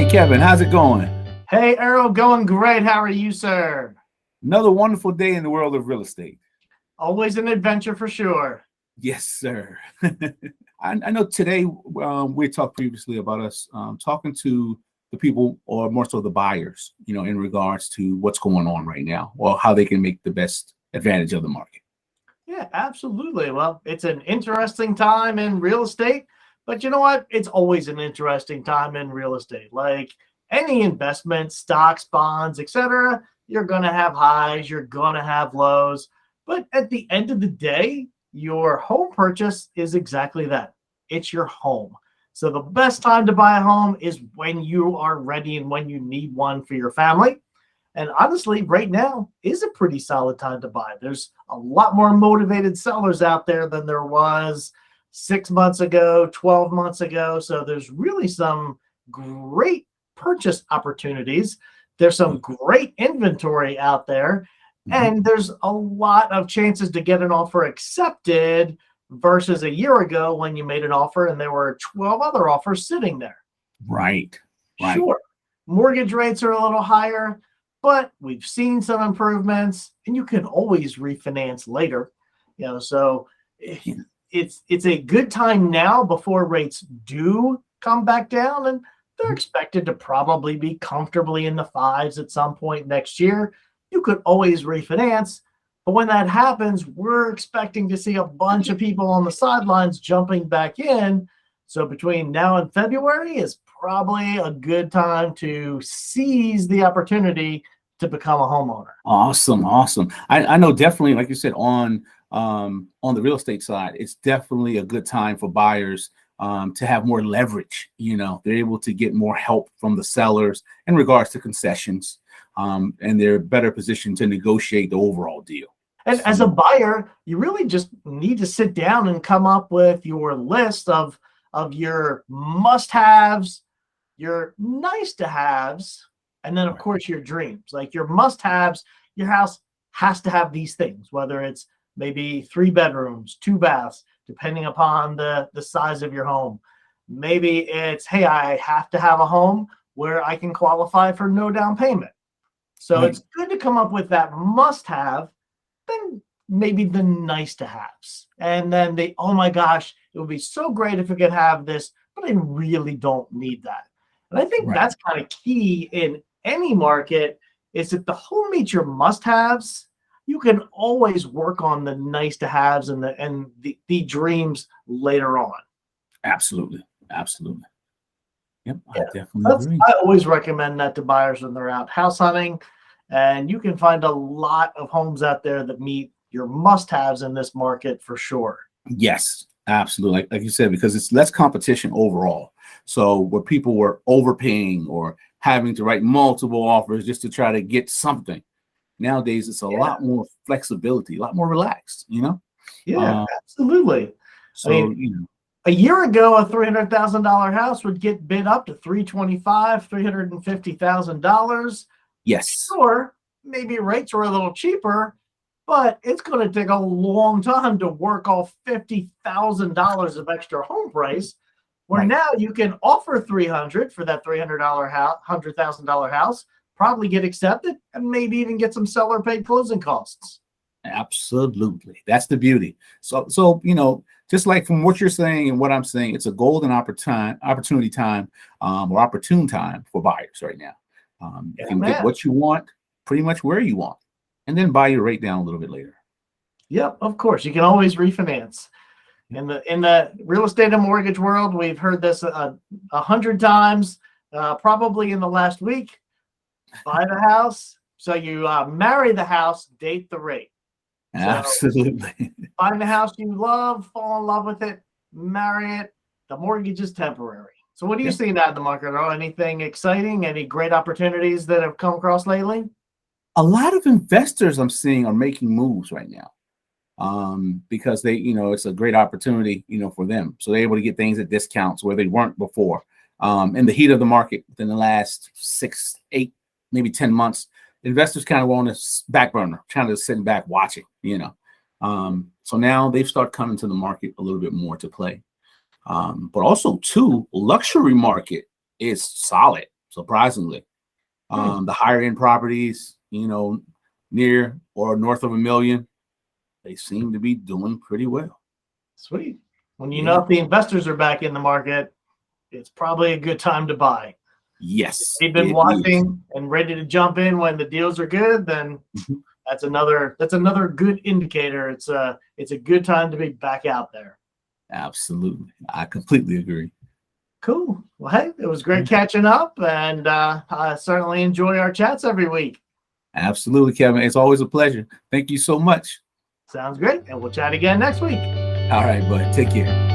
Hey, Kevin, how's it going? Hey, Earl, going great. How are you, sir? Another wonderful day in the world of real estate. Always an adventure for sure. Yes, sir. I know today we talked previously about us talking to the people, or more so the buyers, in regards to what's going on right now, or how they can make the best advantage of the market. Yeah, absolutely. Well, it's an interesting time in real estate, but you know what? It's always an interesting time in real estate. Like any investment, stocks, bonds, etc., you're going to have highs, you're going to have lows. But at the end of the day, your home purchase is exactly that. It's your home. So the best time to buy a home is when you are ready and when you need one for your family. And honestly, right now is a pretty solid time to buy. There's a lot more motivated sellers out there than there was 6 months ago, 12 months ago. So there's really some great purchase opportunities. There's some great inventory out there. Mhm. And there's a lot of chances to get an offer accepted versus a year ago when you made an offer and there were 12 other offers sitting there. Right, right. Sure, mortgage rates are a little higher, but we've seen some improvements and you can always refinance later. So eh, Yeah. it's a good time now before rates do come back down, and they're Mhm. expected to probably be comfortably in the fives at some point next year. You could always refinance, but when that happens, we're expecting to see a bunch of people on the sidelines jumping back in. So between now and February is probably a good time to seize the opportunity to become a homeowner. Awesome, awesome. I know definitely, like you said, on the real estate side, it's definitely a good time for buyers to have more leverage. They're able to get more help from the sellers in regards to concessions, and they're better positioned to negotiate the overall deal. And as a So, buyer, you really just need to sit down and come up with your list of your must-haves, your nice to haves, and then of right, course your dreams. Like your must haves, your house has to have these things, whether it's maybe 3 bedrooms, 2 baths, depending upon the size of your home. Maybe it's, hey, I have to have a home where I can qualify for no down payment. So right, it's good to come up with that must have, then maybe the nice to haves. And then oh my gosh, it would be so great if we could have this, but I really don't need that. And I think right. that's kind of key in any market, is if the home meets your must-haves, you can always work on the nice to haves and the dreams later on. Absolutely, absolutely. Yep, I Yeah. definitely agree. I always recommend that to buyers when they're out house hunting. And you can find a lot of homes out there that meet your must-haves in this market for sure. Yes, absolutely. Like you said, because it's less competition overall. So where people were overpaying or having to write multiple offers just to try to get something, nowadays it's a Yeah. lot more flexibility, a lot more relaxed. Yeah, Uh, absolutely. I so mean, a year ago, a $300,000 house would get bid up to 325, $350,000. yes, Sure, maybe rates were a little cheaper, but it's going to take a long time to work off $50,000 of extra home price. Where right. now you can offer 300 for that $300 house, $100,000 house, probably get accepted, and maybe even get some seller paid closing costs. Absolutely. That's the beauty. So, just like from what you're saying and what I'm saying, it's a golden opportunity time, or opportune time for buyers right now. You Yeah, can get man. what you want pretty much where you want, and then buy your rate down a little bit later. Yep, of course. You can always refinance. Yep. In the real estate and mortgage world, we've heard this 100 times, probably in the last week. Buy the house, so you marry the house, date the rate. So Absolutely. find the house you love, fall in love with it, marry it. The mortgage is temporary. So what are you Yep. seeing out in the market? Or anything exciting? Any great opportunities that have come across lately? A lot of investors I'm seeing are making moves right now, because it's a great opportunity, for them. So they're able to get things at discounts where they weren't before. In the heat of the market within the last 6, 8, maybe 10 months, investors kind of were on a back burner, trying to sit back watching. So now they've started coming to the market a little bit more to play. But also, too, luxury market is solid. surprisingly. The higher end properties, near or north of $1 million, they seem to be doing pretty well. Sweet. When you know if the investors are back in the market, it's probably a good time to buy. Yes. They've been watching and ready to jump in when the deals are good, then that's another good indicator. It's a good time to be back out there. Absolutely. I completely agree. Cool. Well, hey, it was great catching up, and I certainly enjoy our chats every week. Absolutely, Kevin. It's always a pleasure. Thank you so much. Sounds great. And we'll chat again next week. All right, bud. Take care.